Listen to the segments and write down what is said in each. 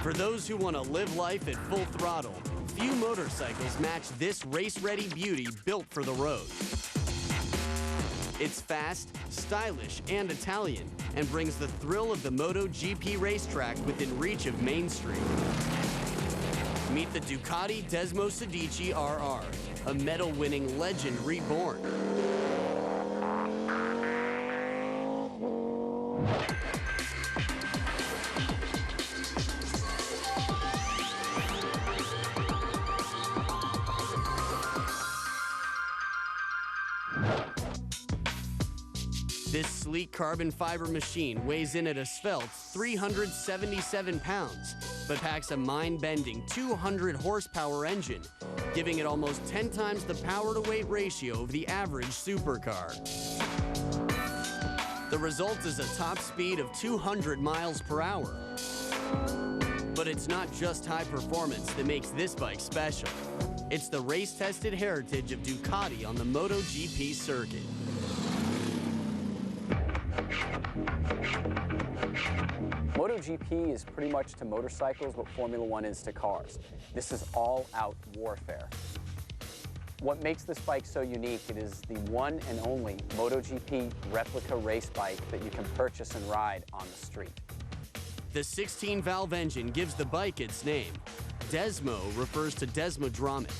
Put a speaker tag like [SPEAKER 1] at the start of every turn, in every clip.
[SPEAKER 1] For those who want to live life at full throttle, few motorcycles match this race-ready beauty built for the road. It's fast, stylish, and Italian, and brings the thrill of the MotoGP racetrack within reach of Main Street. Meet the Ducati Desmosedici Rr, a medal-winning legend reborn. This sleek carbon fiber machine weighs in at a svelte 377 pounds, but packs a mind-bending 200 horsepower engine, giving it almost 10 times the power-to-weight ratio of the average supercar. The result is a top speed of 200 miles per hour. But it's not just high performance that makes this bike special. It's the race-tested heritage of Ducati on the MotoGP circuit.
[SPEAKER 2] MotoGP is pretty much to motorcycles what Formula One is to cars. This is all-out warfare. What makes this bike so unique, it is the one and only MotoGP replica race bike that you can purchase and ride on the street.
[SPEAKER 1] The 16-valve engine gives the bike its name. Desmo refers to Desmodromic,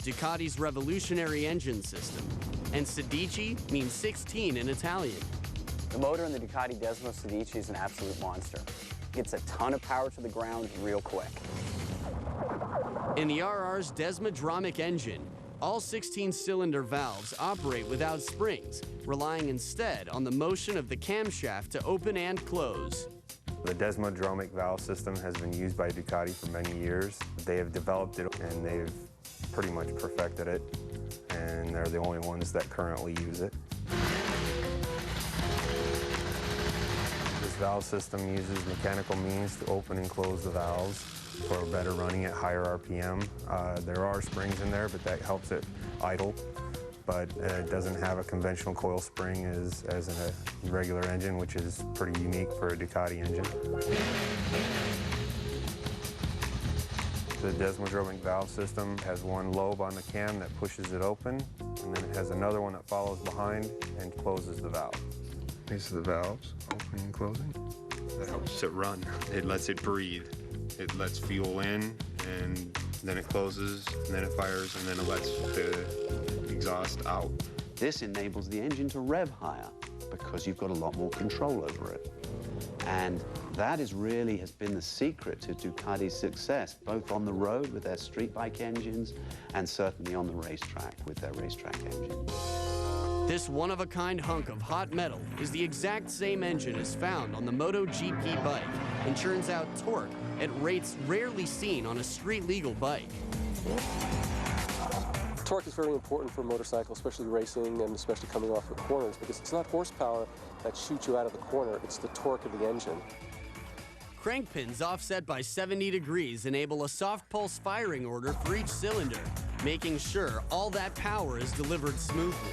[SPEAKER 1] Ducati's revolutionary engine system, and Sedici means 16 in Italian.
[SPEAKER 2] The motor in the Ducati Desmosedici is an absolute monster. Gets a ton of power to the ground real quick.
[SPEAKER 1] In the RR's Desmodromic engine, all 16-cylinder valves operate without springs, relying instead on the motion of the camshaft to open and close.
[SPEAKER 3] The Desmodromic valve system has been used by Ducati for many years. They have developed it and they've pretty much perfected it, and they're the only ones that currently use it. This valve system uses mechanical means to open and close the valves for better running at higher RPM. There are springs in there, but that helps it idle. But it doesn't have a conventional coil spring as in a regular engine, which is pretty unique for a Ducati engine. The Desmodromic valve system has one lobe on the cam that pushes it open, and then it has another one that follows behind and closes the valve. These are the valves, opening and closing.
[SPEAKER 4] That helps it run. It lets it breathe. It lets fuel in, and then it closes, and then it fires, and then it lets the exhaust out.
[SPEAKER 5] This enables the engine to rev higher because you've got a lot more control over it. And that has been the secret to Ducati's success, both on the road with their street bike engines and certainly on the racetrack with their racetrack engines.
[SPEAKER 1] This one-of-a-kind hunk of hot metal is the exact same engine as found on the MotoGP bike and churns out torque at rates rarely seen on a street-legal bike.
[SPEAKER 6] Torque is very important for a motorcycle, especially racing and especially coming off the corners, because it's not horsepower that shoots you out of the corner, it's the torque of the engine.
[SPEAKER 1] Crank pins offset by 70 degrees enable a soft pulse firing order for each cylinder, making sure all that power is delivered smoothly.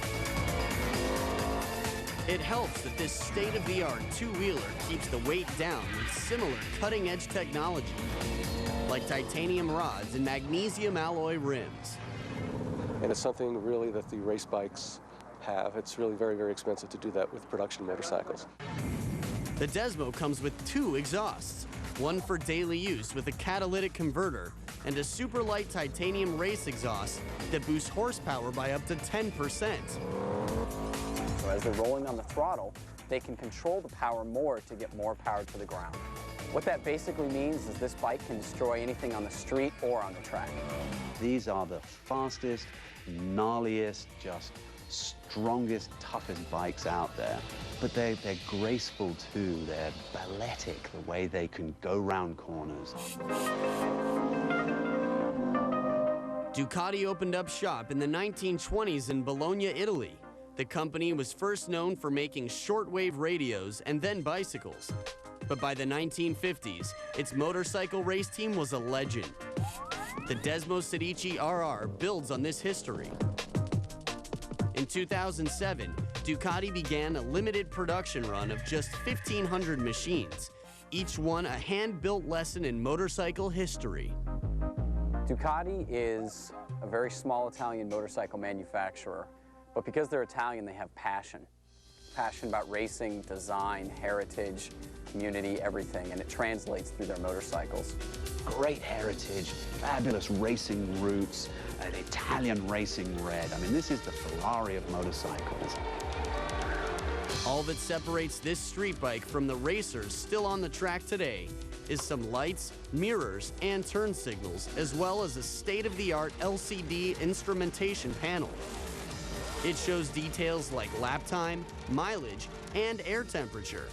[SPEAKER 1] It helps that this state-of-the-art two-wheeler keeps the weight down with similar cutting-edge technology, like titanium rods and magnesium alloy rims.
[SPEAKER 6] And it's something really that the race bikes have. It's really very, very expensive to do that with production motorcycles.
[SPEAKER 1] The Desmo comes with two exhausts, one for daily use with a catalytic converter and a super light titanium race exhaust that boosts horsepower by up to 10%.
[SPEAKER 2] So as they're rolling on the throttle, they can control the power more to get more power to the ground. What that basically means is this bike can destroy anything on the street or on the track.
[SPEAKER 5] These are the fastest, gnarliest, just strongest, toughest bikes out there. But they're graceful too. They're balletic, the way they can go round corners.
[SPEAKER 1] Ducati opened up shop in the 1920s in Bologna, Italy. The company was first known for making shortwave radios and then bicycles. But by the 1950s, its motorcycle race team was a legend. The Desmosedici Rr builds on this history. In 2007, Ducati began a limited production run of just 1,500 machines, each one a hand-built lesson in motorcycle history.
[SPEAKER 2] Ducati is a very small Italian motorcycle manufacturer, but because they're Italian, they have passion. Passion about racing, design, heritage, community, everything, and it translates through their motorcycles.
[SPEAKER 5] Great heritage, fabulous racing roots, an Italian racing red. I mean, this is the Ferrari of motorcycles.
[SPEAKER 1] All that separates this street bike from the racers still on the track today is some lights, mirrors, and turn signals, as well as a state-of-the-art LCD instrumentation panel. It shows details like lap time, mileage, and air temperature.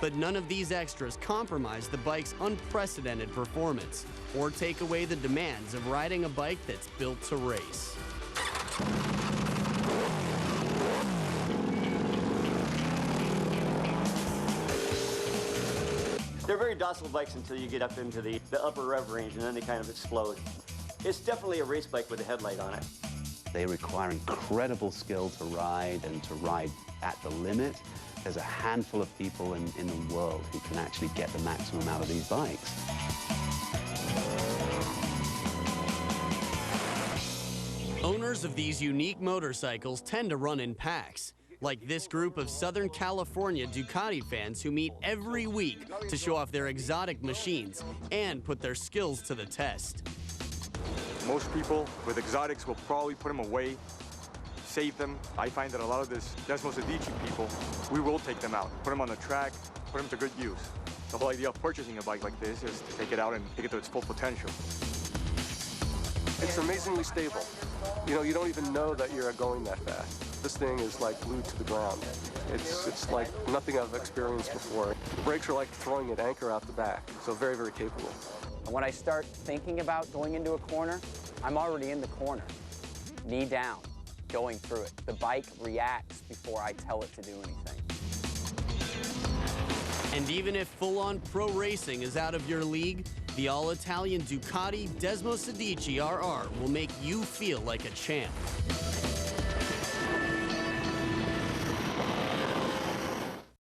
[SPEAKER 1] But none of these extras compromise the bike's unprecedented performance or take away the demands of riding a bike that's built to race.
[SPEAKER 7] They're very docile bikes until you get up into the upper rev range, and then they kind of explode. It's definitely a race bike with a headlight on it.
[SPEAKER 5] They require incredible skill to ride and to ride at the limit. There's a handful of people in the world who can actually get the maximum out of these bikes.
[SPEAKER 1] Owners of these unique motorcycles tend to run in packs, like this group of Southern California Ducati fans who meet every week to show off their exotic machines and put their skills to the test.
[SPEAKER 8] Most people with exotics will probably put them away, save them. I find that a lot of this Desmosedici people, we will take them out, put them on the track, put them to good use. The whole idea of purchasing a bike like this is to take it out and take it to its full potential.
[SPEAKER 6] It's amazingly stable. You know, you don't even know that you're going that fast. This thing is like glued to the ground. It's like nothing I've experienced before. The brakes are like throwing an anchor out the back, so very, very capable.
[SPEAKER 2] And when I start thinking about going into a corner, I'm already in the corner, knee down, going through it. The bike reacts before I tell it to do anything.
[SPEAKER 1] And even if full-on pro racing is out of your league, the all-Italian Ducati Desmosedici RR will make you feel like a champ.